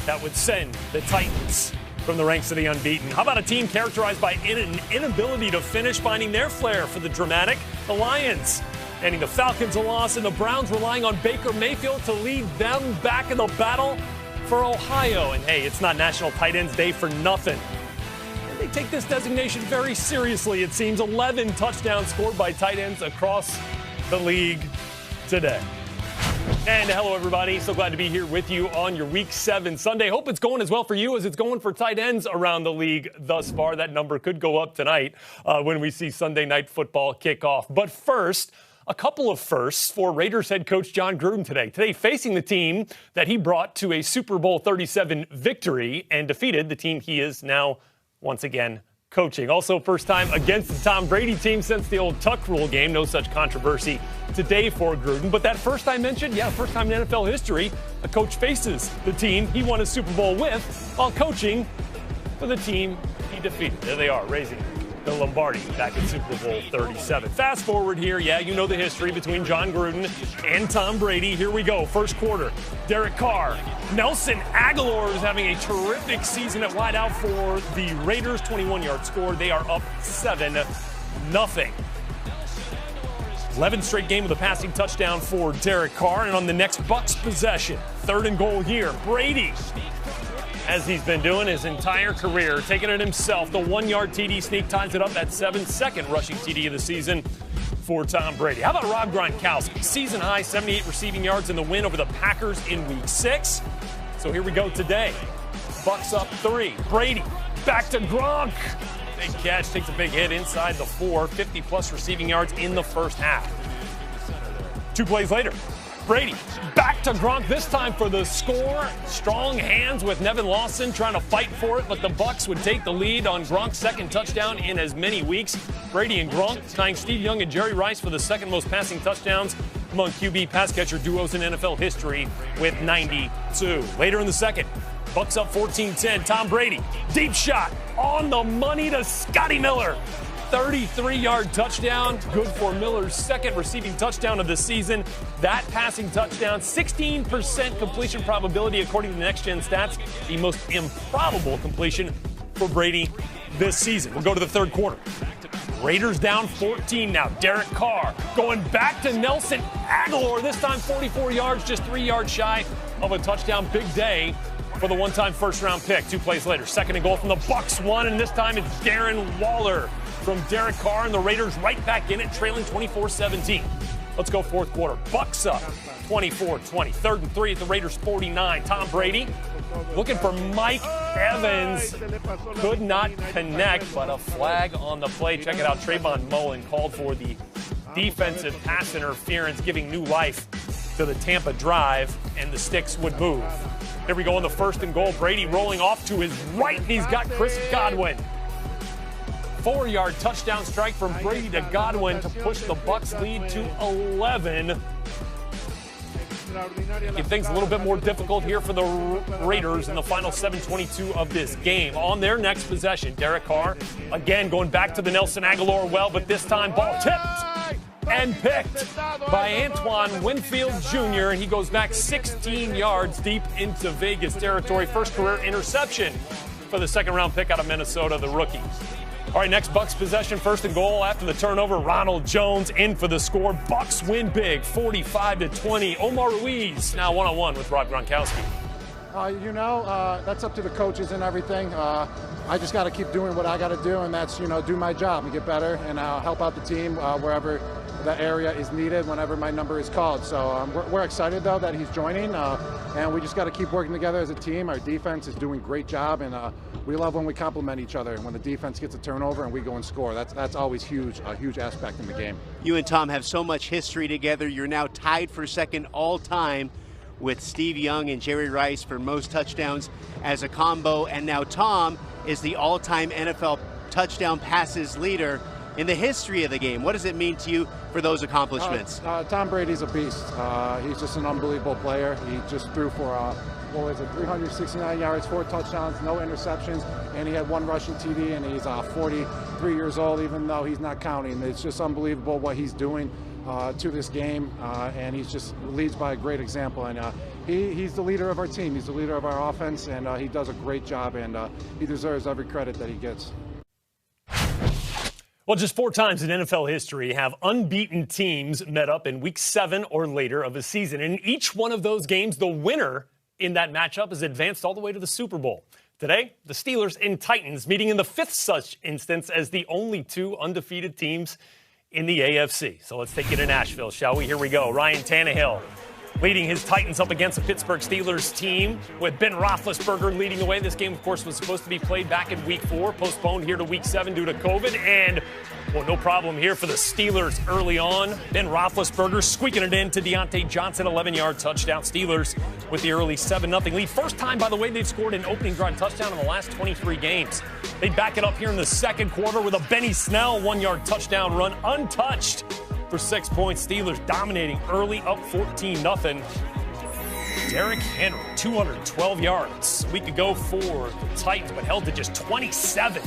that would send the Titans from the ranks of the unbeaten. How about a team characterized by an inability to finish, finding their flair for the dramatic? The Lions handing the Falcons a loss, and the Browns relying on Baker Mayfield to lead them back in the battle for Ohio. And hey, it's not National Tight Ends Day for nothing. And they take this designation very seriously. It seems 11 touchdowns scored by tight ends across the league today. And hello, everybody. So glad to be here with you on your Week 7 Sunday. Hope it's going as well for you as it's going for tight ends around the league thus far. That number could go up tonight when we see Sunday Night Football kick off. But first, a couple of firsts for Raiders head coach John Gruden today. Today, facing the team that he brought to a Super Bowl 37 victory and defeated the team he is now once again coaching. Also, first time against the Tom Brady team since the old Tuck Rule game. No such controversy today for Gruden. But that first I mentioned, first time in NFL history, a coach faces the team he won a Super Bowl with while coaching for the team he defeated. There they are, raising the Lombardi back in Super Bowl 37. Fast forward here, you know the history between John Gruden and Tom Brady. Here we go, first quarter. Derek Carr. Nelson Aguilar is having a terrific season at wideout for the Raiders. 21-yard score. They are up 7-0. 11th straight game with a passing touchdown for Derek Carr. And on the next Bucs possession, 3rd and goal here, Brady, as he's been doing his entire career, taking it himself. The 1-yard TD sneak ties it up at 7th rushing TD of the season for Tom Brady. How about Rob Gronkowski? Season high 78 receiving yards in the win over the Packers in Week 6. So here we go today. Bucs up 3. Brady back to Gronk. Big catch, takes a big hit inside the 4. 50-plus receiving yards in the first half. 2 plays later, Brady back to Gronk, this time for the score. Strong hands with Nevin Lawson trying to fight for it, but the Bucs would take the lead on Gronk's second touchdown in as many weeks. Brady and Gronk tying Steve Young and Jerry Rice for the second most passing touchdowns among QB pass catcher duos in NFL history with 92. Later in the second, Bucs up 14-10. Tom Brady, deep shot on the money to Scotty Miller. 33-yard touchdown, good for Miller's second receiving touchdown of the season. That passing touchdown, 16% completion probability according to Next Gen Stats, the most improbable completion for Brady this season. We'll go to the third quarter. Raiders down 14 now. Derek Carr going back to Nelson Aguilar, this time 44 yards, just 3 yards shy of a touchdown. Big day for the one-time first-round pick. 2 plays later, 2nd and goal from the Bucs, 1, and this time it's Darren Waller from Derek Carr, and the Raiders right back in it, trailing 24-17. Let's go fourth quarter. Bucs up 24-20. 3rd and 3 at the Raiders 49. Tom Brady looking for Mike Evans. Could not connect, but a flag on the play. Check it out. Trayvon Mullen called for the defensive pass interference, giving new life to the Tampa drive, and the sticks would move. Here we go on the 1st and goal. Brady rolling off to his right. He's got Chris Godwin. 4-yard touchdown strike from Brady to Godwin to push the Bucs lead to 11. Give things a little bit more difficult here for the Raiders in the final 7:22 of this game. On their next possession, Derek Carr again going back to the Nelson Aguilar well, but this time ball tipped and picked by Antoine Winfield Jr. He goes back 16 yards deep into Vegas territory. First career interception for the second-round pick out of Minnesota, the rookie. All right, next Bucs possession, 1st and goal. After the turnover, Ronald Jones in for the score. Bucs win big, 45-20. Omar Ruiz now one-on-one with Rob Gronkowski. That's up to the coaches and everything. I just got to keep doing what I got to do, and that's, do my job and get better and help out the team wherever the area is needed whenever my number is called. So we're excited, though, that he's joining, and we just got to keep working together as a team. Our defense is doing a great job, and we love when we complement each other and when the defense gets a turnover and we go and score. That's always huge, a huge aspect in the game. You and Tom have so much history together. You're now tied for second all-time with Steve Young and Jerry Rice for most touchdowns as a combo, and now Tom is the all-time NFL touchdown passes leader in the history of the game. What does it mean to you for those accomplishments? Tom Brady's a beast. He's just an unbelievable player. He just threw for 369 yards, 4 touchdowns, no interceptions, and he had 1 rushing TD, and he's 43 years old, even though he's not counting. It's just unbelievable what he's doing to this game, and he just leads by a great example, and he's the leader of our team. He's the leader of our offense, and he does a great job, and he deserves every credit that he gets. Well, just 4 times in NFL history have unbeaten teams met up in Week 7 or later of a season. In each one of those games, the winner in that matchup is advanced all the way to the Super Bowl. Today, the Steelers and Titans meeting in the 5th such instance as the only 2 undefeated teams in the AFC. So let's take you to Nashville, shall we? Here we go. Ryan Tannehill leading his Titans up against the Pittsburgh Steelers team with Ben Roethlisberger leading the way. This game, of course, was supposed to be played back in Week 4, postponed here to Week 7 due to COVID. And, well, no problem here for the Steelers early on. Ben Roethlisberger squeaking it in to Deontay Johnson, 11-yard touchdown. Steelers with the early 7-0 lead. First time, by the way, they've scored an opening drive touchdown in the last 23 games. They back it up here in the second quarter with a Benny Snell 1-yard touchdown run, untouched for 6 points. Steelers dominating early, up 14-0. Derrick Henry, 212 yards. A week ago for the Titans, but held to just 27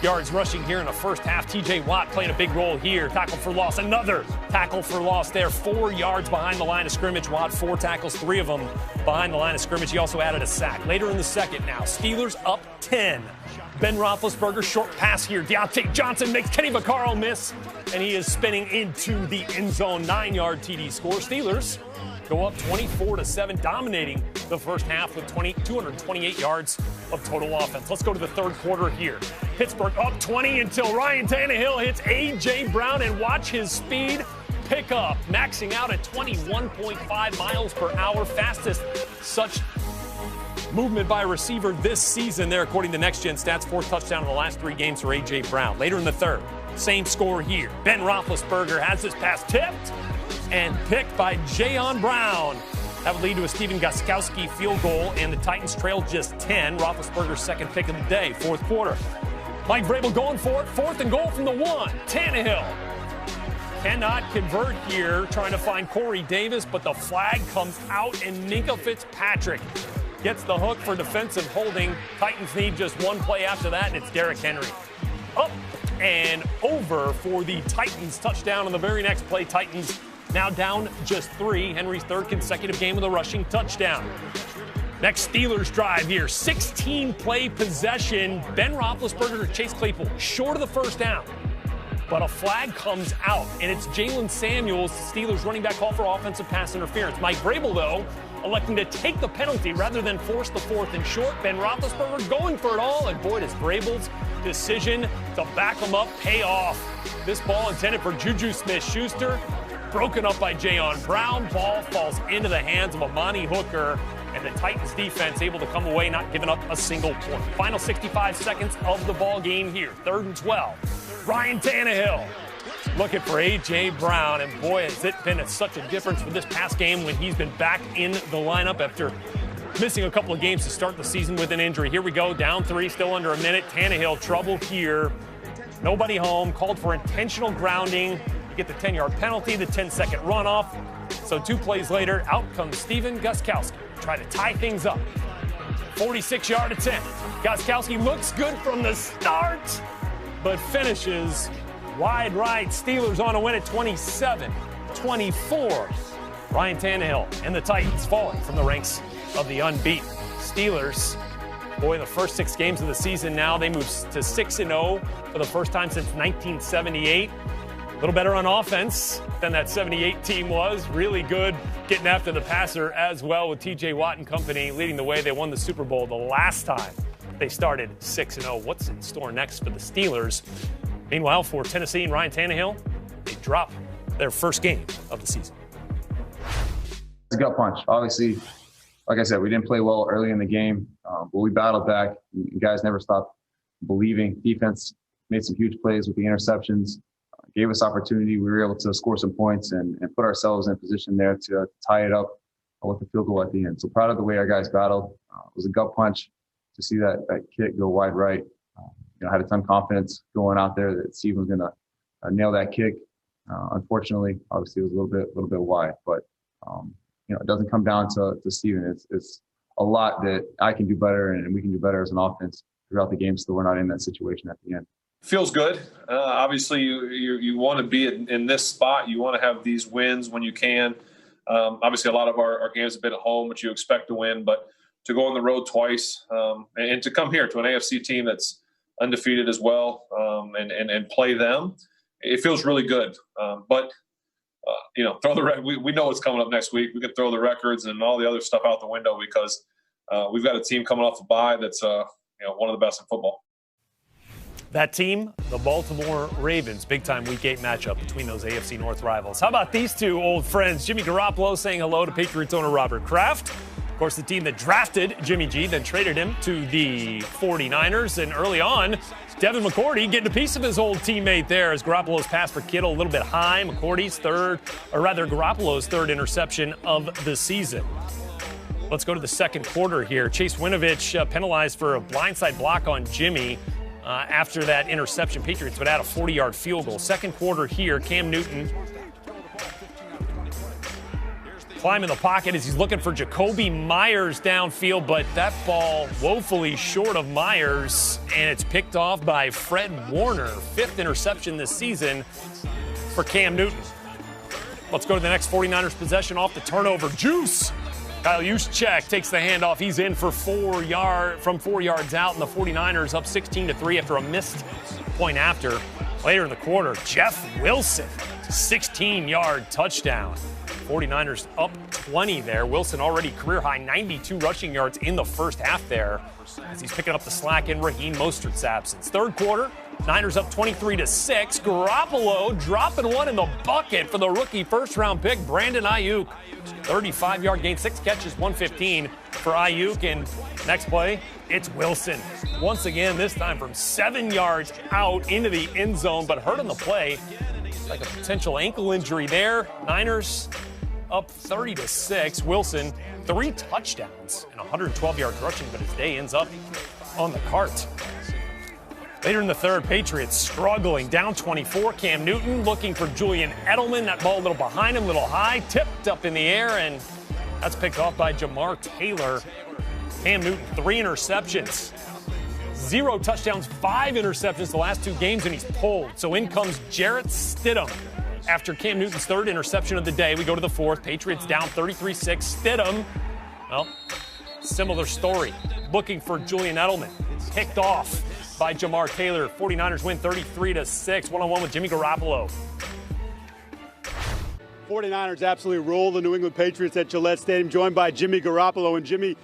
yards rushing here in the first half. T.J. Watt playing a big role here. Tackle for loss. Another tackle for loss there. 4 yards behind the line of scrimmage. Watt, 4 tackles, 3 of them behind the line of scrimmage. He also added a sack. Later in the second now, Steelers up 10. Ben Roethlisberger, short pass here. Deontay Johnson makes Kenny Vaccaro miss, and he is spinning into the end zone. 9-yard TD score. Steelers go up 24-7, dominating the first half with 228 yards of total offense. Let's go to the third quarter here. Pittsburgh up 20 until Ryan Tannehill hits A.J. Brown, and watch his speed pick up, maxing out at 21.5 miles per hour, fastest such movement by a receiver this season there, according to Next Gen Stats. 4th touchdown in the last 3 games for A.J. Brown. Later in the third, same score here. Ben Roethlisberger has this pass tipped and picked by Jayon Brown. That would lead to a Stephen Gostkowski field goal, and the Titans trail just 10. Roethlisberger's second pick of the day, 4th quarter. Mike Vrabel going for it, 4th and goal from the 1. Tannehill cannot convert here, trying to find Corey Davis, but the flag comes out, and Minkah Fitzpatrick gets the hook for defensive holding. Titans need just 1 play after that, and it's Derrick Henry. Up and over for the Titans. Touchdown on the very next play. Titans now down just 3. Henry's 3rd consecutive game with a rushing touchdown. Next Steelers drive here. 16-play possession. Ben Roethlisberger to Chase Claypool short of the first down. But a flag comes out, and it's Jalen Samuels, Steelers running back, call for offensive pass interference. Mike Vrabel, though, electing to take the penalty rather than force the 4th and short. Ben Roethlisberger going for it all, and boy, does Vrabel's decision to back him up pay off. This ball intended for Juju Smith-Schuster, broken up by Jayon Brown. Ball falls into the hands of Amani Hooker, and the Titans defense able to come away not giving up a single point. Final 65 seconds of the ball game here. 3rd and 12. Ryan Tannehill looking for A.J. Brown, and boy, has it been such a difference for this past game when he's been back in the lineup after missing a couple of games to start the season with an injury. Here we go, down 3, still under a minute. Tannehill, trouble here. Nobody home, called for intentional grounding. You get the 10-yard penalty, the 10-second runoff. So 2 plays later, out comes Stephen Gostkowski. Try to tie things up. 46-yard attempt. Gostkowski looks good from the start, but finishes wide right. Steelers on a win at 27-24. Ryan Tannehill and the Titans falling from the ranks of the unbeaten Steelers. Boy, in the first 6 games of the season now, they move to 6-0 for the first time since 1978. A little better on offense than that 78 team was. Really good getting after the passer as well, with T.J. Watt and company leading the way. They won the Super Bowl the last time they started 6-0. What's in store next for the Steelers? Meanwhile, for Tennessee and Ryan Tannehill, they drop their first game of the season. It's a gut punch. Obviously, like I said, we didn't play well early in the game, but we battled back. You guys never stopped believing. Defense made some huge plays with the interceptions, gave us opportunity. We were able to score some points and put ourselves in a position there to tie it up with the field goal at the end. So proud of the way our guys battled. It was a gut punch to see that kick go wide right. I had a ton of confidence going out there that Steve was going to nail that kick. Unfortunately, obviously, it was a little bit wide, but it doesn't come down to Steven. It's a lot that I can do better and we can do better as an offense throughout the game, so we're not in that situation at the end. Feels good. Obviously, you want to be in this spot. You want to have these wins when you can. Obviously, a lot of our games have been at home, which you expect to win, but to go on the road twice and to come here to an AFC team that's undefeated as well and play them, it feels really good. But throw we know what's coming up next week. We can throw the records and all the other stuff out the window because we've got a team coming off a bye that's one of the best in football. That team, the Baltimore Ravens, big-time Week 8 matchup between those AFC North rivals. How about these two old friends? Jimmy Garoppolo saying hello to Patriots owner Robert Kraft. Of course, the team that drafted Jimmy G, then traded him to the 49ers. And early on, Devin McCourty getting a piece of his old teammate there as Garoppolo's pass for Kittle a little bit high. Garoppolo's third interception of the season. Let's go to the second quarter here. Chase Winovich penalized for a blindside block on Jimmy. After that interception, Patriots would add a 40-yard field goal. Second quarter here, Cam Newton climbing the pocket as he's looking for Jacoby Myers downfield, but that ball woefully short of Myers, and it's picked off by Fred Warner. Fifth interception this season for Cam Newton. Let's go to the next 49ers possession off the turnover. Juice! Kyle Juszczyk takes the handoff. He's in for 4 yards out, and the 49ers up 16-3 after a missed point after. Later in the quarter, Jeff Wilson, 16-yard touchdown. 49ers up 20 there. Wilson already career-high 92 rushing yards in the first half there as he's picking up the slack in Raheem Mostert's absence. Third quarter, Niners up 23-6. Garoppolo dropping one in the bucket for the rookie first-round pick, Brandon Ayuk. 35-yard gain, 6 catches, 115 for Ayuk. And next play, it's Wilson. Once again, this time from 7 yards out into the end zone, but hurt on the play. Like a potential ankle injury there. Niners up 30-6. Wilson, 3 touchdowns and 112 yards rushing, but his day ends up on the cart. Later in the third, Patriots struggling, down 24. Cam Newton looking for Julian Edelman. That ball a little behind him, a little high, tipped up in the air, and that's picked off by Jamar Taylor. Cam Newton, 3 interceptions. 0 touchdowns, 5 interceptions the last 2 games, and he's pulled. So in comes Jarrett Stidham. After Cam Newton's third interception of the day, we go to the fourth. Patriots down 33-6. Stidham, well, similar story. Looking for Julian Edelman. Picked off by Jamar Taylor. 49ers win 33-6. One-on-one with Jimmy Garoppolo. 49ers absolutely roll the New England Patriots at Gillette Stadium, joined by Jimmy Garoppolo. And Jimmy,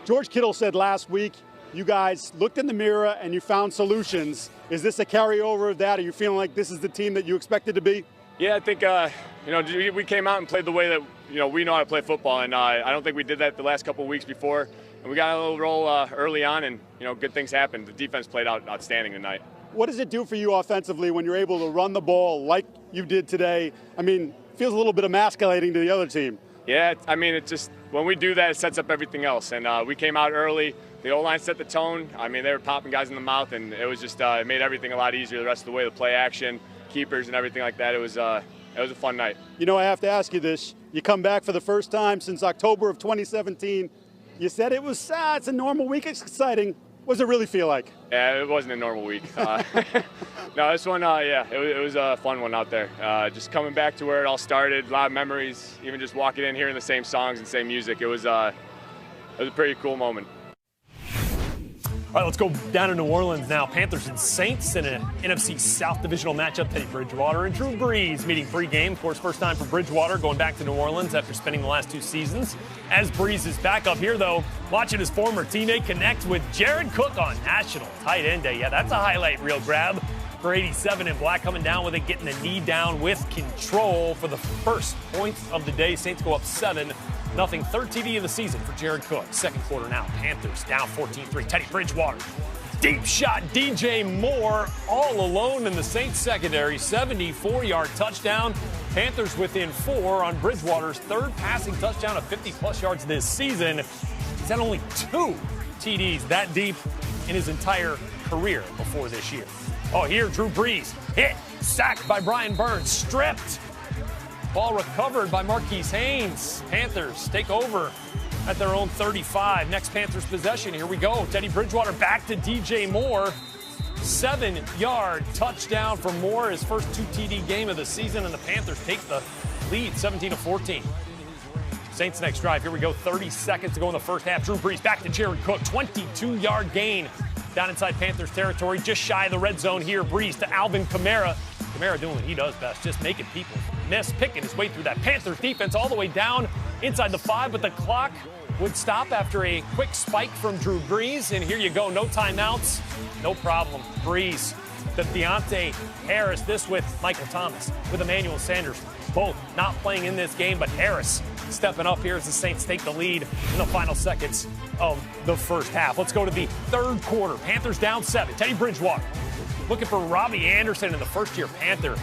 George Kittle said last week, you guys looked in the mirror and you found solutions. Is this a carryover of that? Are you feeling like this is the team that you expected to be? Yeah, I think, we came out and played the way that, we know how to play football. And I don't think we did that the last couple of weeks before. And we got a little roll early on, and, good things happened. The defense played outstanding tonight. What does it do for you offensively when you're able to run the ball like you did today? I mean, it feels a little bit emasculating to the other team. Yeah, it just, when we do that, it sets up everything else. And we came out early. The O-line set the tone. They were popping guys in the mouth, and it was just it made everything a lot easier the rest of the way. The play action, keepers, and everything like that. It was a fun night. I have to ask you this. You come back for the first time since October of 2017. You said it was it's a normal week. It's exciting. What does it really feel like? Yeah, it wasn't a normal week. No, this one, it was a fun one out there. Just coming back to where it all started, a lot of memories, even just walking in, hearing the same songs and same music. It was a pretty cool moment. All right, let's go down to New Orleans now. Panthers and Saints in an NFC South divisional matchup. Teddy Bridgewater and Drew Brees meeting pregame. Of course, first time for Bridgewater going back to New Orleans after spending the last 2 seasons. As Brees is back up here, though, watching his former teammate connect with Jared Cook on National Tight End Day. Yeah, that's a highlight reel grab for 87 in black, coming down with it, getting the knee down with control for the first points of the day. Saints go up 7-0. Third TD of the season for Jared Cook. Second quarter now. Panthers down 14-3. Teddy Bridgewater. Deep shot. DJ Moore all alone in the Saints secondary. 74-yard touchdown. Panthers within 4 on Bridgewater's third passing touchdown of 50-plus yards this season. He's had only 2 TDs that deep in his entire career before this year. Oh, here Drew Brees. Hit. Sacked by Brian Burns. Stripped. Ball recovered by Marquise Haynes. Panthers take over at their own 35. Next Panthers possession. Here we go. Teddy Bridgewater back to DJ Moore. 7-yard touchdown for Moore. His first 2 TD game of the season, and the Panthers take the lead 17-14. Saints next drive. Here we go. 30 seconds to go in the first half. Drew Brees back to Jared Cook. 22-yard gain down inside Panthers territory. Just shy of the red zone here. Brees to Alvin Kamara. Kamara doing what he does best, just making people miss, picking his way through that Panthers defense all the way down inside the 5, but the clock would stop after a quick spike from Drew Brees. And here you go. No timeouts. No problem. Brees to Deontay Harris. This with Michael Thomas, with Emmanuel Sanders. Both not playing in this game, but Harris stepping up here as the Saints take the lead in the final seconds of the first half. Let's go to the third quarter. Panthers down 7. Teddy Bridgewater looking for Robbie Anderson, in the first-year Panther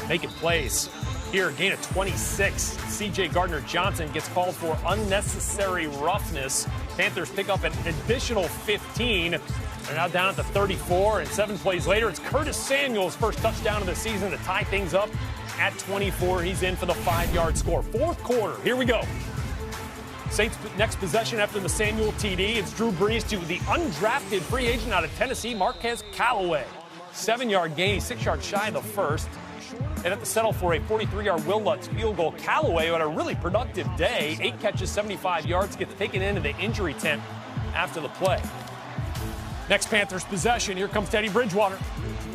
making plays. Here, gain of 26. C.J. Gardner-Johnson gets called for unnecessary roughness. Panthers pick up an additional 15. They're now down at the 34, and 7 plays later, it's Curtis Samuel's first touchdown of the season to tie things up at 24. He's in for the 5-yard score. Fourth quarter, here we go. Saints next possession after the Samuel TD. It's Drew Brees to the undrafted free agent out of Tennessee, Marquez Callaway. 7-yard gain, 6 yards shy of the first. And have to settle for a 43-yard Will Lutz field goal. Callaway had a really productive day. 8 catches, 75 yards, gets taken into the injury tent after the play. Next Panthers possession. Here comes Teddy Bridgewater.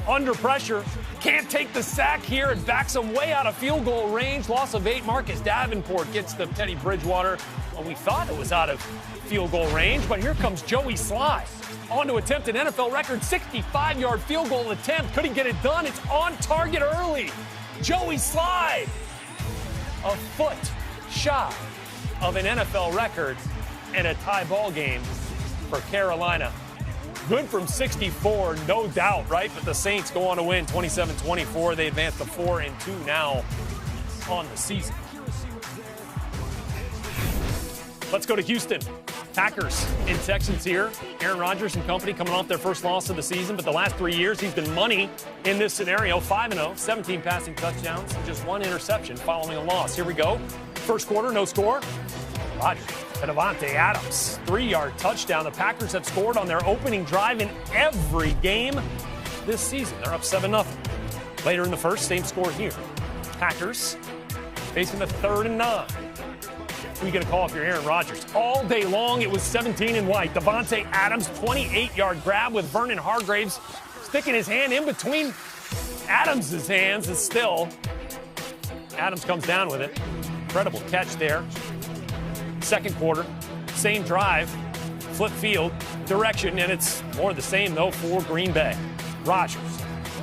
Under pressure. Can't take the sack here. It backs him way out of field goal range. Loss of 8. Marcus Davenport gets the Teddy Bridgewater. Well, we thought it was out of field goal range, but here comes Joey Sly on to attempt an NFL record 65-yard field goal attempt. Could he get it done? It's on target early. Joey Sly, a foot shy of an NFL record and a tie ball game for Carolina. Good from 64, no doubt, right? But the Saints go on to win 27-24. They advance to 4-2 now on the season. Let's go to Houston. Packers and Texans here. Aaron Rodgers and company coming off their first loss of the season, but the last 3 years he's been money in this scenario. 5-0, 17 passing touchdowns, and just 1 interception following a loss. Here we go. First quarter, no score. Rodgers to Davante Adams. 3-yard touchdown. The Packers have scored on their opening drive in every game this season. They're up 7-0. Later in the first, same score here. Packers facing the 3rd and 9. Who are you going to call if you're Aaron Rodgers? All day long, it was 17 and white. Davante Adams, 28-yard grab with Vernon Hargreaves sticking his hand in between Adams' hands, and still Adams comes down with it. Incredible catch there. Second quarter, same drive, flip field, direction, and it's more of the same, though, for Green Bay. Rodgers,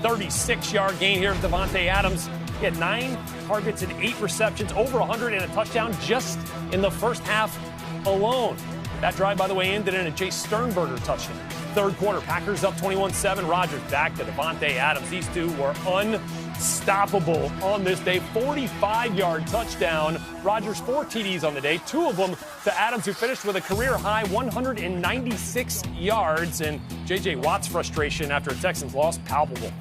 36-yard gain here of Davante Adams. He had 9 targets and 8 receptions, over 100 and a touchdown just in the first half alone. That drive, by the way, ended in a Jay Sternberger touchdown. Third quarter, Packers up 21-7. Rodgers back to Davante Adams. These two were unstoppable on this day. 45-yard touchdown. Rodgers 4 TDs on the day, 2 of them to Adams, who finished with a career-high 196 yards. And J.J. Watt's frustration after a Texans loss, palpable.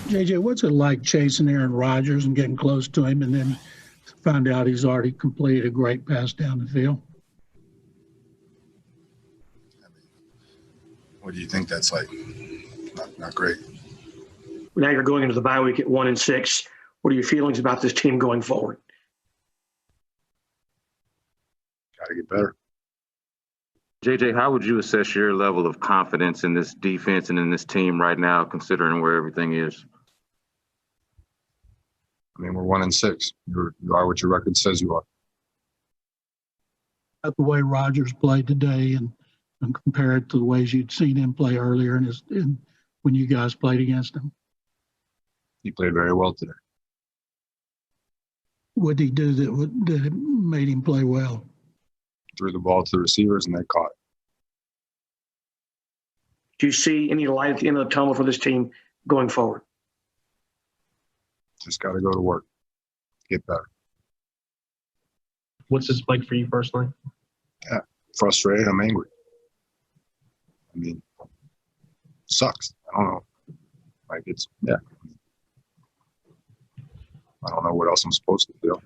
JJ, what's it like chasing Aaron Rodgers and getting close to him and then find out he's already completed a great pass down the field? What do you think that's like? Not great. Now you're going into the bye week at 1-6. What are your feelings about this team going forward? Got to get better. JJ, how would you assess your level of confidence in this defense and in this team right now, considering where everything is? I mean, we're 1-6. You are what your record says you are. About the way Rodgers played today and compare it to the ways you'd seen him play earlier in when you guys played against him. He played very well today. What did he do that made him play well? Threw the ball to the receivers and they caught it. Do you see any light at the end of the tunnel for this team going forward? Just got to go to work, get better. What's this like for you personally? Yeah, frustrated. I'm angry. I mean, sucks. I don't know. I don't know what else I'm supposed to feel.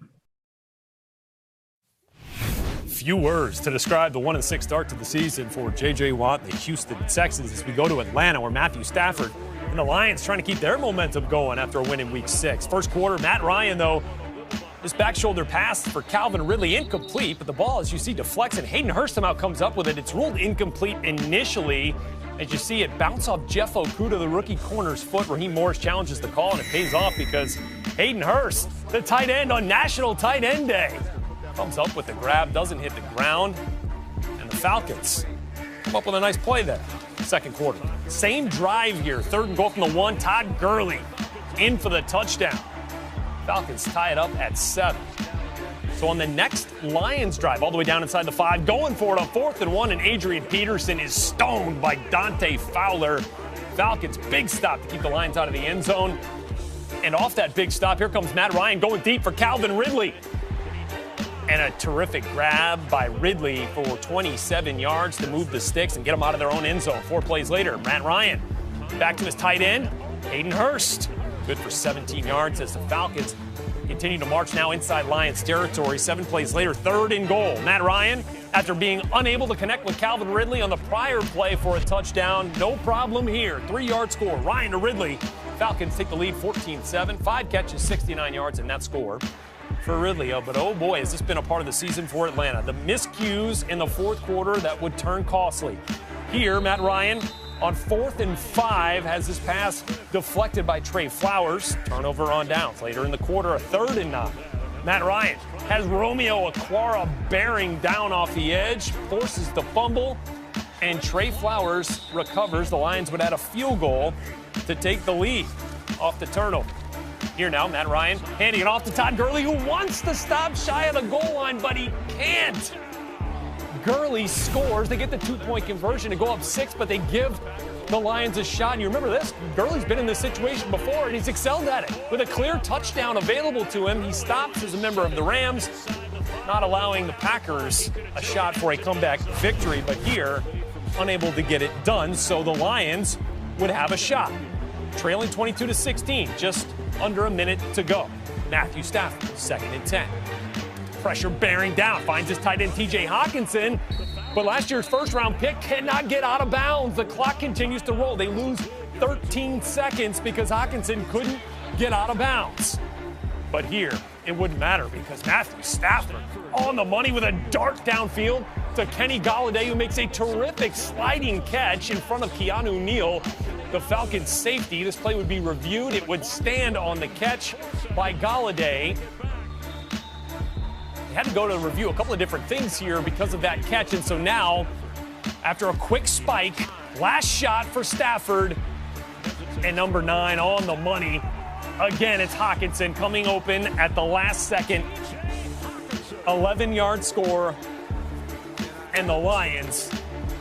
Few words to describe the 1-6 start to the season for J.J. Watt and the Houston Texans as we go to Atlanta, where Matthew Stafford and the Lions trying to keep their momentum going after a win in Week 6. First quarter, Matt Ryan, though, This back shoulder pass for Calvin Ridley incomplete, but the ball, as you see, deflects, and Hayden Hurst somehow comes up with it. It's ruled incomplete initially. As you see, it bounce off Jeff Okudah, the rookie corner's foot. Raheem Morris challenges the call, and it pays off because Hayden Hurst, the tight end on National Tight End Day, comes up with the grab, doesn't hit the ground, and the Falcons come up with a nice play there. Second quarter. Same drive here. 3rd and goal from the 1. Todd Gurley in for the touchdown. Falcons tie it up at 7. So on the next Lions drive, all the way down inside the 5, going for it on 4th and 1, and Adrian Peterson is stoned by Dante Fowler. Falcons, big stop to keep the Lions out of the end zone. And off that big stop, here comes Matt Ryan going deep for Calvin Ridley. And a terrific grab by Ridley for 27 yards to move the sticks and get them out of their own end zone. 4 plays later, Matt Ryan back to his tight end, Hayden Hurst. Good for 17 yards as the Falcons continue to march now inside Lions territory. 7 plays later, 3rd and goal. Matt Ryan, after being unable to connect with Calvin Ridley on the prior play for a touchdown, no problem here. 3-yard score, Ryan to Ridley. Falcons take the lead 14-7. 5 catches, 69 yards in that score for Ridley. But oh boy, has this been a part of the season for Atlanta. The miscues in the 4th quarter that would turn costly. Here, Matt Ryan on 4th and 5 has his pass deflected by Trey Flowers. Turnover on downs. Later in the quarter, a 3rd and 9. Matt Ryan has Romeo Okwara bearing down off the edge, forces the fumble, and Trey Flowers recovers. The Lions would add a field goal to take the lead off the turnover. Here now, Matt Ryan handing it off to Todd Gurley, who wants to stop shy of the goal line, but he can't. Gurley scores. They get the 2-point conversion to go up 6, but they give the Lions a shot. And you remember this? Gurley's been in this situation before, and he's excelled at it. With a clear touchdown available to him, he stops as a member of the Rams, not allowing the Packers a shot for a comeback victory. But here, unable to get it done, so the Lions would have a shot. Trailing 22-16, just under a minute to go. Matthew Stafford, 2nd and 10. Pressure bearing down, finds his tight end TJ Hawkinson, but last year's 1st-round pick cannot get out of bounds. The clock continues to roll. They lose 13 seconds because Hawkinson couldn't get out of bounds. But here, it wouldn't matter because Matthew Stafford on the money with a dart downfield to Kenny Golladay, who makes a terrific sliding catch in front of Keanu Neal, the Falcons' safety. This play would be reviewed. It would stand on the catch by Golladay. They had to go to review a couple of different things here because of that catch. And so now, after a quick spike, last shot for Stafford, and number 9 on the money. Again, it's Hawkinson coming open at the last second. 11-yard score, and the Lions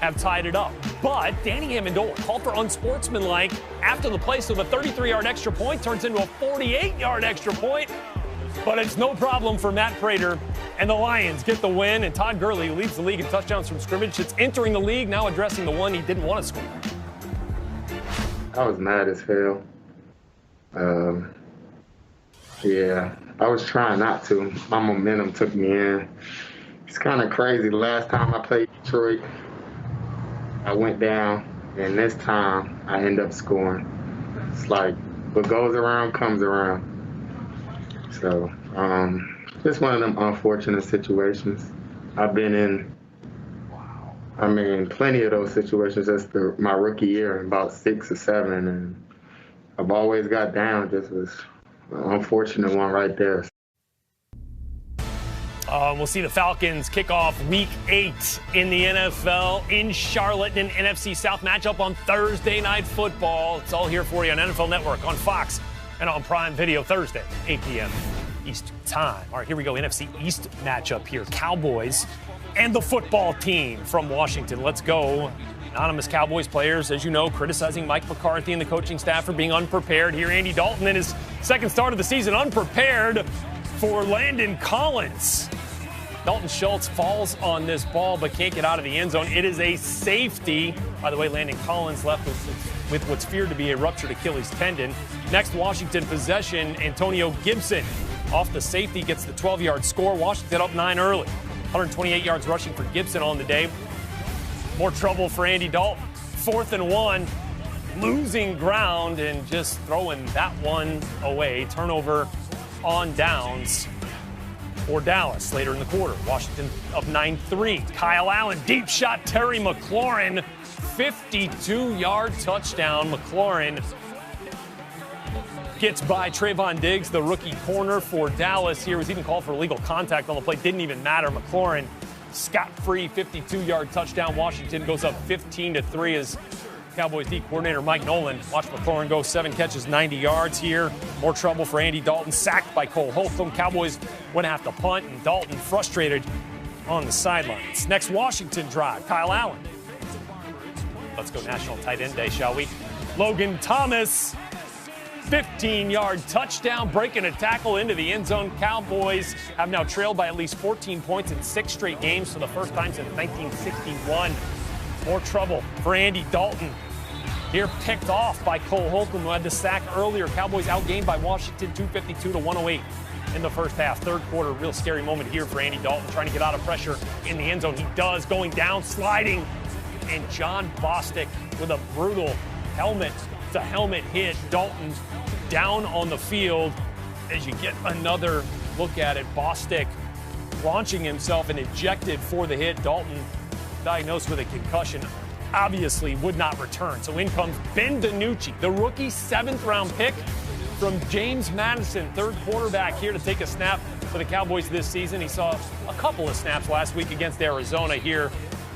have tied it up. But Danny Amendola called for unsportsmanlike after the play, so the 33-yard extra point turns into a 48-yard extra point. But it's no problem for Matt Prater, and the Lions get the win, and Todd Gurley leads the league in touchdowns from scrimmage. It's entering the league, now addressing the one he didn't want to score. I was mad as hell. Yeah, I was trying not to. My momentum took me in. It's kind of crazy. The last time I played Detroit, I went down, and this time I end up scoring. It's like what goes around comes around. So, just one of them unfortunate situations. I've been in, plenty of those situations. That's my rookie year, about 6 or 7, and I've always got down. Just was an unfortunate one right there. We'll see the Falcons kick off Week 8 in the NFL in Charlotte in an NFC South matchup on Thursday Night Football. It's all here for you on NFL Network, on Fox, and on Prime Video Thursday, 8 p.m. Eastern Time. All right, here we go. NFC East matchup here. Cowboys and the football team from Washington. Let's go. Anonymous Cowboys players, as you know, criticizing Mike McCarthy and the coaching staff for being unprepared. Here, Andy Dalton in his second start of the season, unprepared for Landon Collins. Dalton Schultz falls on this ball but can't get out of the end zone. It is a safety. By the way, Landon Collins left with what's feared to be a ruptured Achilles tendon. Next Washington possession, Antonio Gibson off the safety gets the 12-yard score. Washington up 9 early. 128 yards rushing for Gibson on the day. More trouble for Andy Dalton. 4th and 1, losing ground and just throwing that one away. Turnover on downs for Dallas. Later in the quarter, Washington up 9-3. Kyle Allen, deep shot, Terry McLaurin, 52-yard touchdown. McLaurin gets by Trayvon Diggs, the rookie corner for Dallas. Here was even called for illegal contact on the play. Didn't even matter. McLaurin, scot-free, 52-yard touchdown. Washington goes up 15-3 as Cowboys D coordinator Mike Nolan watched McLaurin go 7 catches, 90 yards here. More trouble for Andy Dalton, sacked by Cole Holcomb. Cowboys went to have to punt, and Dalton frustrated on the sidelines. Next Washington drive, Kyle Allen. Let's go National Tight End Day, shall we? Logan Thomas, 15-yard touchdown, breaking a tackle into the end zone. Cowboys have now trailed by at least 14 points in 6 straight games for the first time since 1961. More trouble for Andy Dalton. Here picked off by Cole Holcomb, who had the sack earlier. Cowboys outgained by Washington 252-108 in the first half. Third quarter, real scary moment here for Andy Dalton, trying to get out of pressure in the end zone. He does, going down, sliding, and John Bostic with a brutal helmet-to-helmet hit. Dalton down on the field. As you get another look at it, Bostic launching himself and ejected for the hit. Dalton diagnosed with a concussion, obviously would not return. So in comes Ben DiNucci, the rookie 7th-round pick from James Madison, third quarterback here to take a snap for the Cowboys this season. He saw a couple of snaps last week against Arizona here.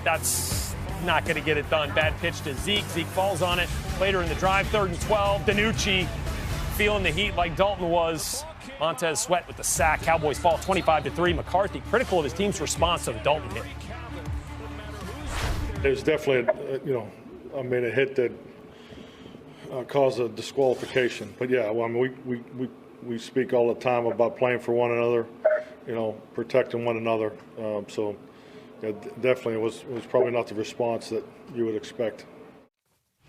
That's not going to get it done. Bad pitch to Zeke. Zeke falls on it later in the drive, 3rd and 12. DiNucci feeling the heat like Dalton was. Montez Sweat with the sack. Cowboys fall 25-3. McCarthy critical of his team's response to the Dalton hit. It was definitely, a hit that caused a disqualification. But yeah, well, I mean, we speak all the time about playing for one another, protecting one another. So yeah, definitely it was probably not the response that you would expect.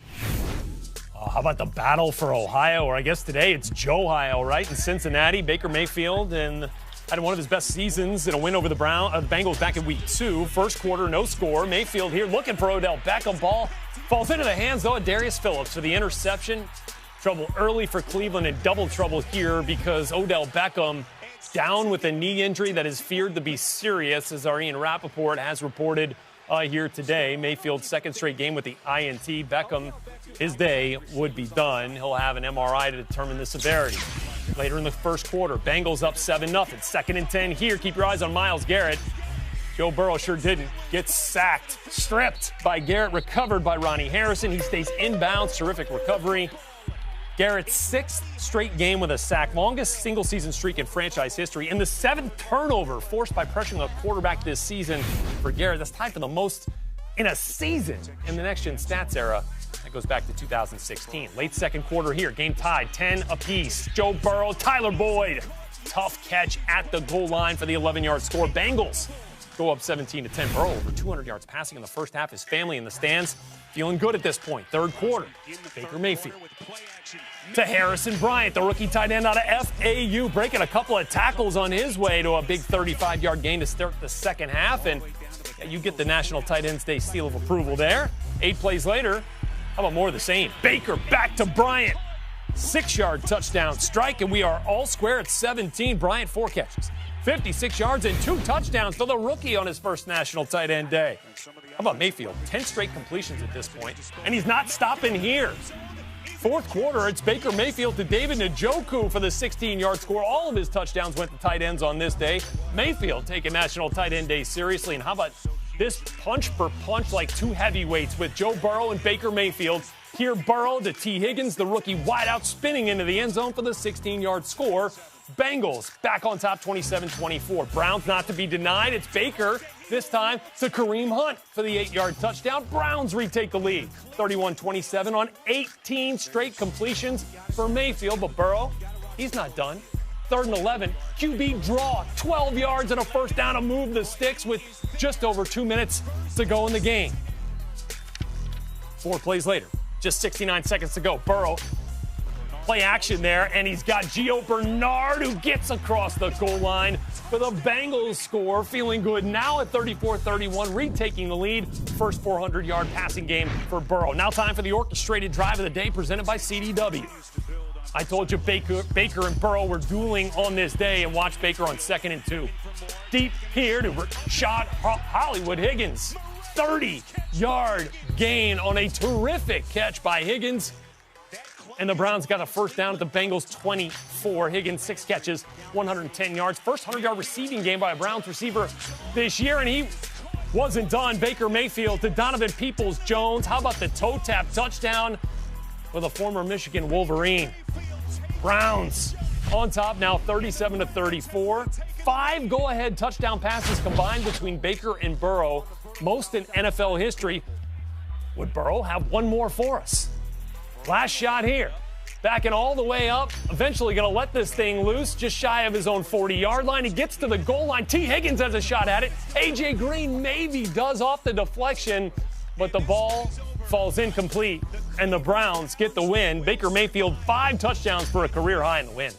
How about the battle for Ohio? Or I guess today it's Joe-Ohio, right? In Cincinnati, Baker Mayfield and had one of his best seasons in a win over the Bengals back in week 2. First quarter, no score. Mayfield here looking for Odell Beckham. Ball falls into the hands, though, of Darius Phillips for the interception. Trouble early for Cleveland and double trouble here because Odell Beckham down with a knee injury that is feared to be serious, as our Ian Rappaport has reported here today. Mayfield's 2nd straight game with the INT. Beckham, his day would be done. He'll have an MRI to determine the severity. Later in the first quarter, Bengals up 7-0. 2nd and 10 here. Keep your eyes on Myles Garrett. Joe Burrow sure didn't. Gets sacked, stripped by Garrett, recovered by Ronnie Harrison. He stays inbounds. Terrific recovery. Garrett's 6th straight game with a sack, longest single-season streak in franchise history, and the 7th turnover forced by pressuring a quarterback this season for Garrett. That's tied for the most in a season in the next-gen stats era. That goes back to 2016. Late second quarter here, game tied, 10 apiece. Joe Burrow, Tyler Boyd, tough catch at the goal line for the 11-yard score. Bengals go up 17-10. Burrow over 200 yards passing in the first half. His family in the stands feeling good at this point. Third quarter, Baker Mayfield to Harrison Bryant, the rookie tight end out of FAU, breaking a couple of tackles on his way to a big 35-yard gain to start the second half. And you get the National Tight Ends Day seal of approval there. 8 plays later, how about more of the same? Baker back to Bryant. 6-yard touchdown strike, and we are all square at 17. Bryant 4 catches, 56 yards, and 2 touchdowns for the rookie on his first National Tight End Day. How about Mayfield? 10 straight completions at this point, and he's not stopping here. Fourth quarter, it's Baker Mayfield to David Njoku for the 16-yard score. All of his touchdowns went to tight ends on this day. Mayfield taking National Tight End Day seriously, and how about this punch for punch like 2 heavyweights with Joe Burrow and Baker Mayfield. Here, Burrow to T. Higgins, the rookie wideout, spinning into the end zone for the 16-yard score. Bengals back on top 27-24. Browns not to be denied. It's Baker, this time to Kareem Hunt for the 8-yard touchdown. Browns retake the lead 31-27 on 18 straight completions for Mayfield. But Burrow, he's not done. 3rd and 11, QB draw, 12 yards and a first down to move the sticks with just over 2 minutes to go in the game. 4 plays later, just 69 seconds to go. Burrow, play action there, and he's got Gio Bernard who gets across the goal line for the Bengals score. Feeling good now at 34-31, retaking the lead. First 400-yard passing game for Burrow. Now time for the orchestrated drive of the day presented by CDW. I told you Baker and Burrow were dueling on this day, and watch Baker on 2nd and 2. Deep here to Rashad Hollywood Higgins. 30-yard gain on a terrific catch by Higgins. And the Browns got a first down at the Bengals 24. Higgins, 6 catches, 110 yards. First 100-yard receiving game by a Browns receiver this year, and he wasn't done. Baker Mayfield to Donovan Peoples-Jones. How about the toe tap touchdown with a former Michigan Wolverine? Browns on top now, 37-34. 5 go-ahead touchdown passes combined between Baker and Burrow, most in NFL history. Would Burrow have one more for us? Last shot here. Backing all the way up. Eventually going to let this thing loose just shy of his own 40-yard line. He gets to the goal line. T. Higgins has a shot at it. A.J. Green maybe does off the deflection, but the ball falls incomplete, and the Browns get the win. Baker Mayfield, 5 touchdowns for a career high in the win.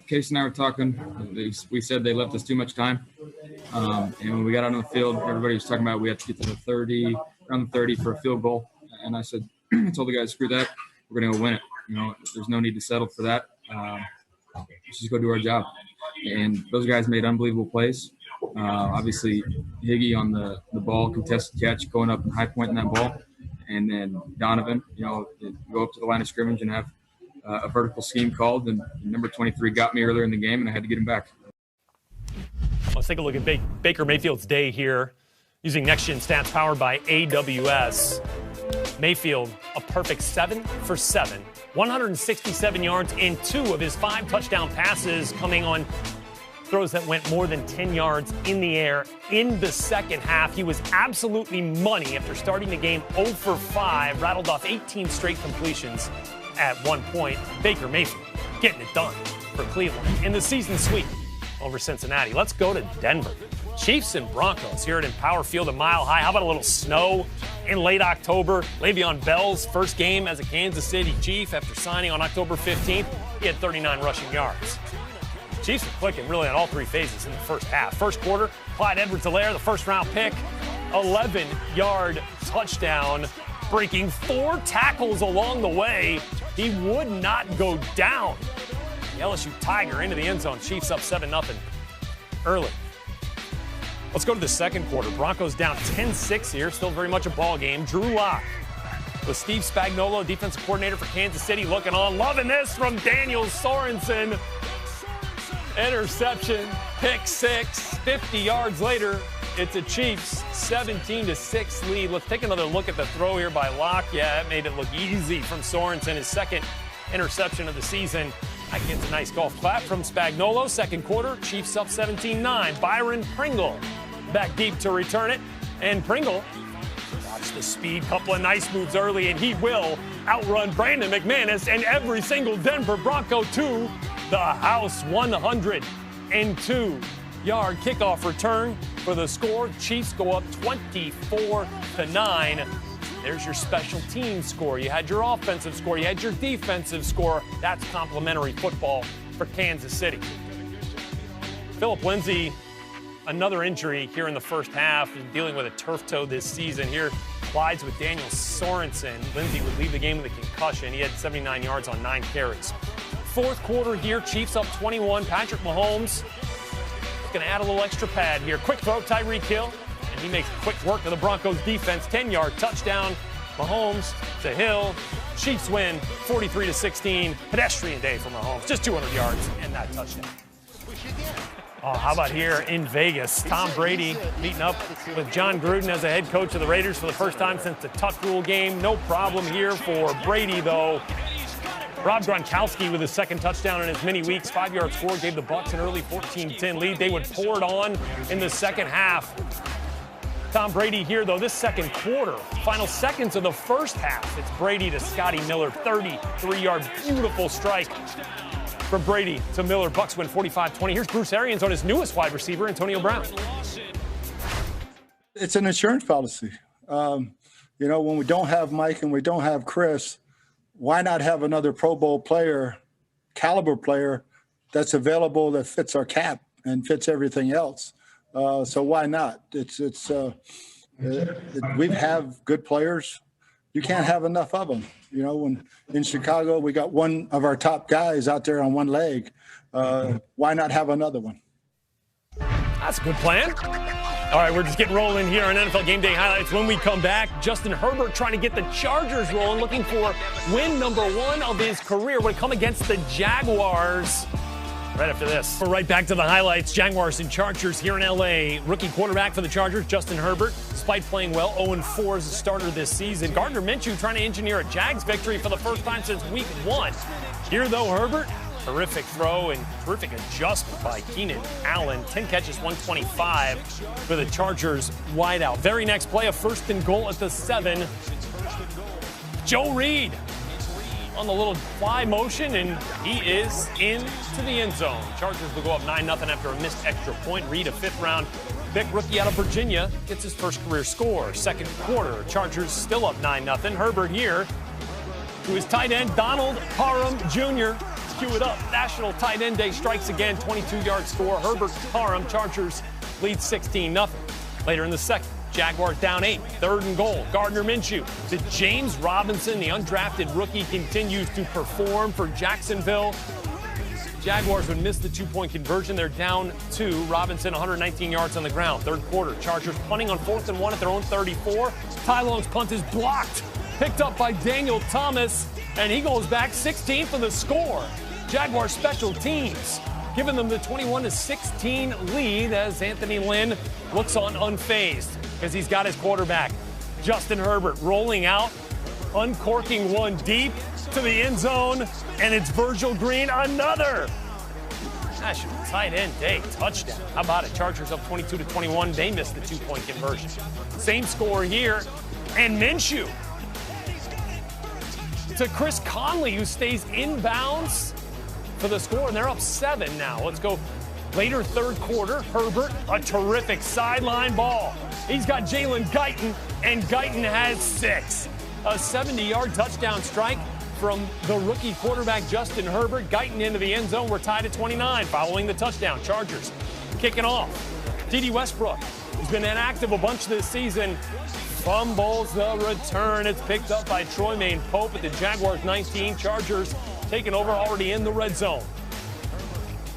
Case and I were talking. We said they left us too much time. And when we got out on the field, everybody was talking about we have to get to the 30, around the 30 for a field goal. And I said, I told the guys, screw that. We're going to go win it. There's no need to settle for that. Let's just go do our job. And those guys made unbelievable plays. Obviously, Higgy on the ball, contested catch, going up and high pointing that ball. And then Donovan, go up to the line of scrimmage and have a vertical scheme called. And number 23 got me earlier in the game, and I had to get him back. Let's take a look at Baker Mayfield's day here using next-gen stats powered by AWS. Mayfield, a perfect 7 for 7, 167 yards in 2 of his 5 touchdown passes, coming on throws that went more than 10 yards in the air in the second half. He was absolutely money after starting the game 0 for 5, rattled off 18 straight completions at one point. Baker Mayfield getting it done for Cleveland in the season sweep over Cincinnati. Let's go to Denver. Chiefs and Broncos here at Empower Field, a mile high. How about a little snow in late October? Le'Veon Bell's first game as a Kansas City Chief after signing on October 15th. He had 39 rushing yards. Chiefs were clicking really on all 3 phases in the first half. First quarter, Clyde Edwards-Helaire, the first-round pick, 11-yard touchdown, breaking 4 tackles along the way. He would not go down. The LSU Tiger into the end zone. Chiefs up 7-0 early. Let's go to the second quarter. Broncos down 10-6 here. Still very much a ball game. Drew Lock with Steve Spagnuolo, defensive coordinator for Kansas City, looking on. Loving this from Daniel Sorensen. Interception, pick 6. 50 yards later, it's a Chiefs 17-6 lead. Let's take another look at the throw here by Lock. Yeah, that made it look easy from Sorensen. His second interception of the season. I get a nice golf clap from Spagnuolo. Second quarter, Chiefs up 17-9. Byron Pringle back deep to return it. And Pringle, watch the speed, couple of nice moves early, and he will outrun Brandon McManus and every single Denver Bronco to the house. 102-yard kickoff return for the score. Chiefs go up 24-9. There's your special team score. You had your offensive score. You had your defensive score. That's complimentary football for Kansas City. Phillip Lindsay, another injury here in the first half, dealing with a turf toe this season. Here, collides with Daniel Sorensen. Lindsay would leave the game with a concussion. He had 79 yards on 9 carries. Fourth quarter here, Chiefs up 21. Patrick Mahomes going to add a little extra pad here. Quick throw, Tyreek Hill. And he makes quick work of the Broncos defense. 10-yard touchdown. Mahomes to Hill. Chiefs win 43-16. Pedestrian day for Mahomes. Just 200 yards and that touchdown. Oh, how about here in Vegas? Tom Brady meeting up with John Gruden as a head coach of the Raiders for the first time since the Tuck Rule game. No problem here for Brady, though. Rob Gronkowski with his second touchdown in as many weeks. 5-yard score gave the Bucs an early 14-10 lead. They would pour it on in the second half. Tom Brady here, though, this second quarter, final seconds of the first half. It's Brady to Scotty Miller, 33-yard beautiful strike from Brady to Miller. Bucs win 45-20. Here's Bruce Arians on his newest wide receiver, Antonio Brown. It's an insurance policy. When we don't have Mike and we don't have Chris, why not have another Pro Bowl player, caliber player, that's available, that fits our cap and fits everything else? So why not? We have good players. you can't have enough of them. You know, when in Chicago, we got one of our top guys out there on one leg. Why not have another one? That's a good plan. All right, we're just getting rolling here on NFL Game Day highlights. When we come back, Justin Herbert trying to get the Chargers rolling, looking for win number 1 of his career. Would come against the Jaguars right after this. We're right back to the highlights. Jaguars and Chargers here in L.A. Rookie quarterback for the Chargers, Justin Herbert, despite playing well, 0-4 as a starter this season. Gardner Minshew trying to engineer a Jags victory for the first time since week 1. Here, though, Herbert, terrific throw and terrific adjustment by Keenan Allen. 10 catches, 125 for the Chargers wideout. Very next play, a 1st and goal at the 7. Joe Reed on the little fly motion, and he is into the end zone. Chargers will go up 9-0 after a missed extra point. Reed, a 5th-round pick rookie out of Virginia, gets his first career score. Second quarter, Chargers still up 9-0. Herbert here to his tight end, Donald Parham Jr. Cue it up. National Tight End Day strikes again. 22-yard score. Herbert Parham, Chargers lead 16-0. Later in the second, Jaguars down 8. 3rd and goal. Gardner Minshew to James Robinson. The undrafted rookie continues to perform for Jacksonville. Jaguars would miss the 2-point conversion. They're down 2. Robinson, 119 yards on the ground. 3rd quarter. Chargers punting on 4th and 1 at their own 34. Ty Long's punt is blocked. Picked up by Daniel Thomas, and he goes back 16 for the score. Jaguar special teams giving them the 21-16 lead as Anthony Lynn looks on unfazed because he's got his quarterback, Justin Herbert, rolling out, uncorking one deep to the end zone, and it's Virgil Green, another National Tight End Day touchdown. How about it? Chargers up 22-21. They missed the 2-point conversion. Same score here, and Minshew to Chris Conley, who stays inbounds for the score, and they're up 7 now. Let's go later 3rd quarter. Herbert, a terrific sideline ball. He's got Jalen Guyton, and Guyton has 6. A 70-yard touchdown strike from the rookie quarterback Justin Herbert. Guyton into the end zone. We're tied at 29 following the touchdown. Chargers kicking off. T.D. Westbrook, who's been inactive a bunch this season, fumbles the return. It's picked up by Troy Pope at the Jaguars 19. Chargers taking over, already in the red zone.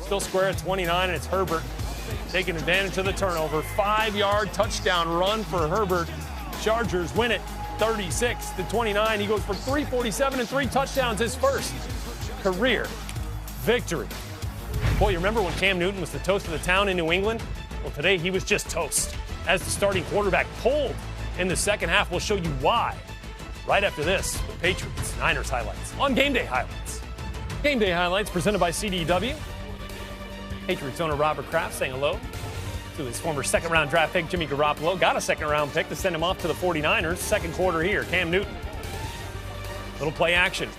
Still square at 29, and it's Herbert taking advantage of the turnover. 5-yard touchdown run for Herbert. Chargers win it 36-29. He goes for 347 and 3 touchdowns, his first career victory. Boy, you remember when Cam Newton was the toast of the town in New England? Well, today he was just toast as the starting quarterback pulled in the second half. We'll show you why right after this, the Patriots Niners highlights on Game Day Highlights. Game Day Highlights presented by CDW. Patriots owner Robert Kraft saying hello to his former 2nd-round draft pick Jimmy Garoppolo. Got a 2nd-round pick to send him off to the 49ers. Second quarter here, Cam Newton. Little play action.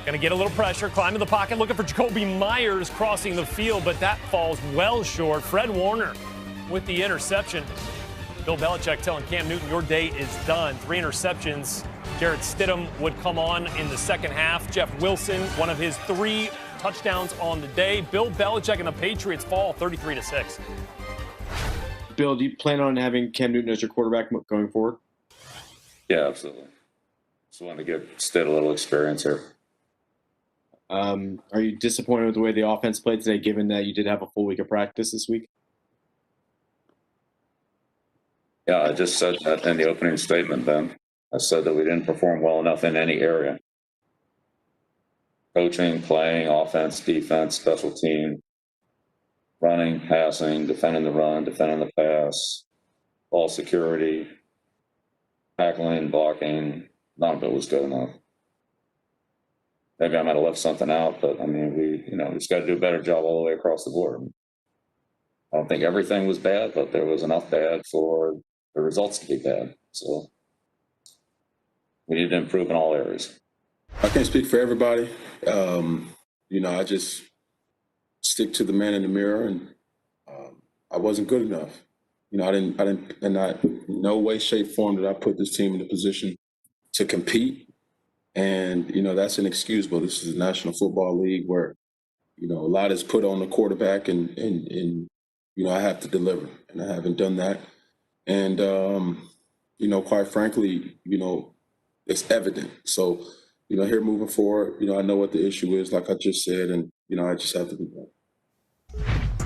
Gonna get a little pressure, climb in the pocket, looking for Jacoby Myers crossing the field, but that falls well short. Fred Warner with the interception. Bill Belichick telling Cam Newton, your day is done. 3 interceptions. Jarrett Stidham would come on in the second half. Jeff Wilson, one of his 3 touchdowns on the day. Bill Belichick and the Patriots fall 33-6. Bill, do you plan on having Cam Newton as your quarterback going forward? Yeah, absolutely. Just want to give Stid a little experience here. Are you disappointed with the way the offense played today, given that you did have a full week of practice this week? Yeah, I just said that in the opening statement, Ben. I said that we didn't perform well enough in any area. Coaching, playing, offense, defense, special team, running, passing, defending the run, defending the pass, ball security, tackling, blocking. None of it was good enough. Maybe I might have left something out, but I mean, we just got to do a better job all the way across the board. I don't think everything was bad, but there was enough bad for the results to be bad. So we need to improve in all areas. I can't speak for everybody. I just stick to the man in the mirror, and I wasn't good enough. I didn't, in no way, shape, form did I put this team in a position to compete. And, that's inexcusable. This is a National Football League where, a lot is put on the quarterback and I have to deliver, and I haven't done that. And, quite frankly, it's evident. So, here moving forward, I know what the issue is, like I just said, and, I just have to be better.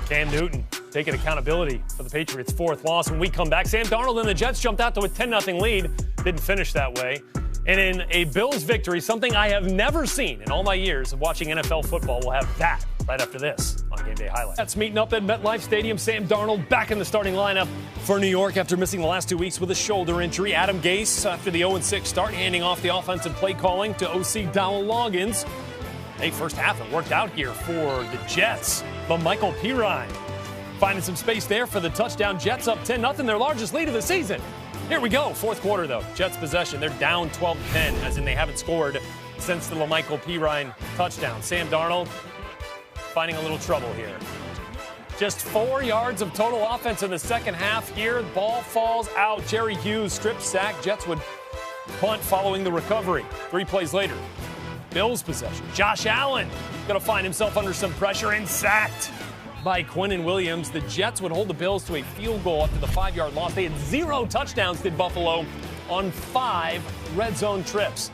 Cam Newton taking accountability for the Patriots' fourth loss. When we come back, Sam Darnold and the Jets jumped out to a 10-0 lead. Didn't finish that way. And in a Bills victory, something I have never seen in all my years of watching NFL football, we'll have that right after this on Game Day Highlights. That's meeting up at MetLife Stadium. Sam Darnold back in the starting lineup for New York after missing the last 2 weeks with a shoulder injury. Adam Gase, after the 0-6 start, handing off the offensive play calling to OC Dowell Loggins. Hey, first half it worked out here for the Jets. But Michael Pirine finding some space there for the touchdown. Jets up 10-0, their largest lead of the season. Here we go. Fourth quarter, though. Jets possession. They're down 12-10, as in they haven't scored since the Michael Pirine touchdown. Sam Darnold finding a little trouble here. Just 4 yards of total offense in the second half here. Ball falls out. Jerry Hughes strip sack. Jets would punt following the recovery. 3 plays later, Bills possession. Josh Allen going to find himself under some pressure and sacked by Quinnen Williams. The Jets would hold the Bills to a field goal after the 5-yard loss. They had 0 touchdowns, did Buffalo, on 5 red zone trips.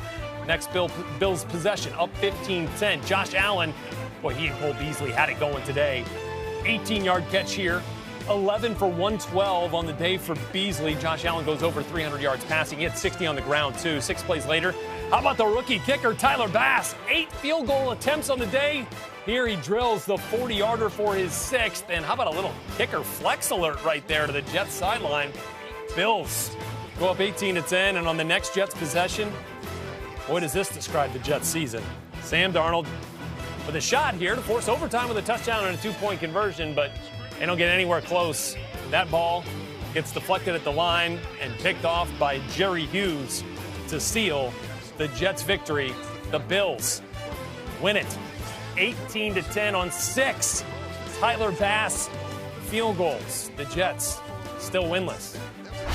Next Bills possession, up 15-10. Josh Allen, boy, he and Cole Beasley had it going today. 18-yard catch here. 11 for 112 on the day for Beasley. Josh Allen goes over 300 yards passing. He had 60 on the ground, too. 6 plays later, how about the rookie kicker, Tyler Bass? 8 field goal attempts on the day. Here he drills the 40-yarder for his 6th. And how about a little kicker flex alert right there to the Jets sideline? Bills go up 18-10, and on the next Jets possession, boy, does this describe the Jets season. Sam Darnold with a shot here to force overtime with a touchdown and a 2-point conversion, but they don't get anywhere close. That ball gets deflected at the line and picked off by Jerry Hughes to seal the Jets' victory. The Bills win it 18-10 on 6 Tyler Bass field goals. The Jets still winless,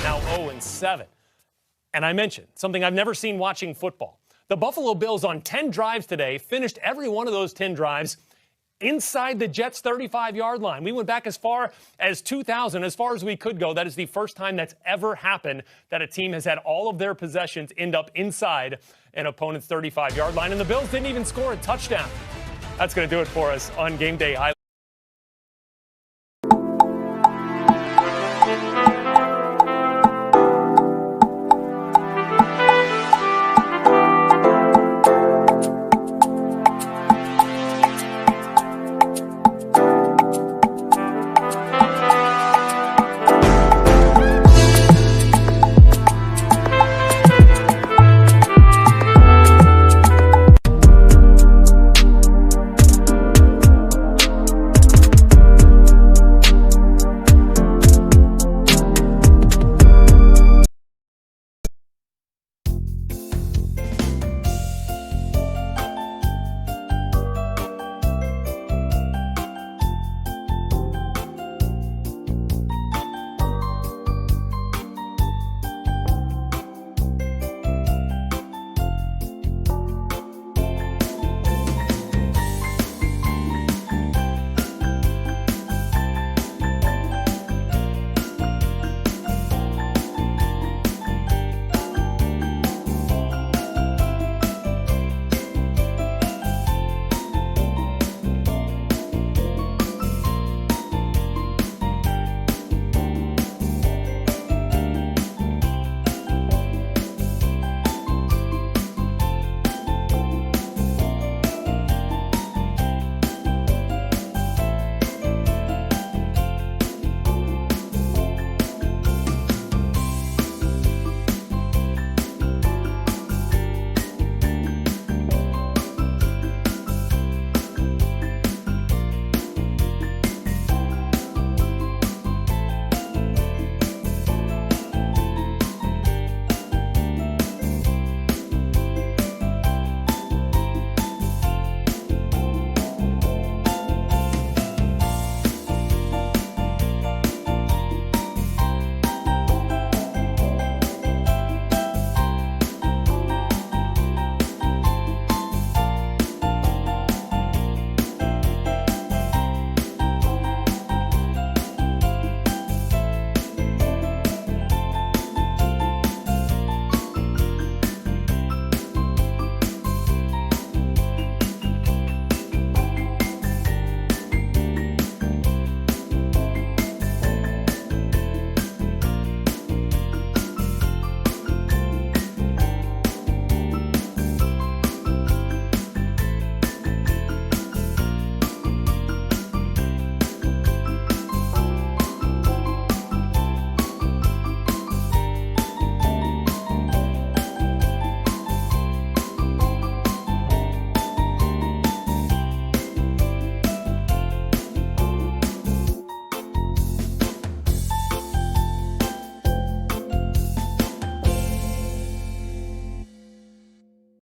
now 0-7. And I mentioned something I've never seen watching football. The Buffalo Bills on 10 drives today finished every one of those 10 drives inside the Jets' 35-yard line. We went back as far as 2000, as far as we could go. That is the first time that's ever happened that a team has had all of their possessions end up inside an opponent's 35-yard line. And the Bills didn't even score a touchdown. That's going to do it for us on Game Day Highlights.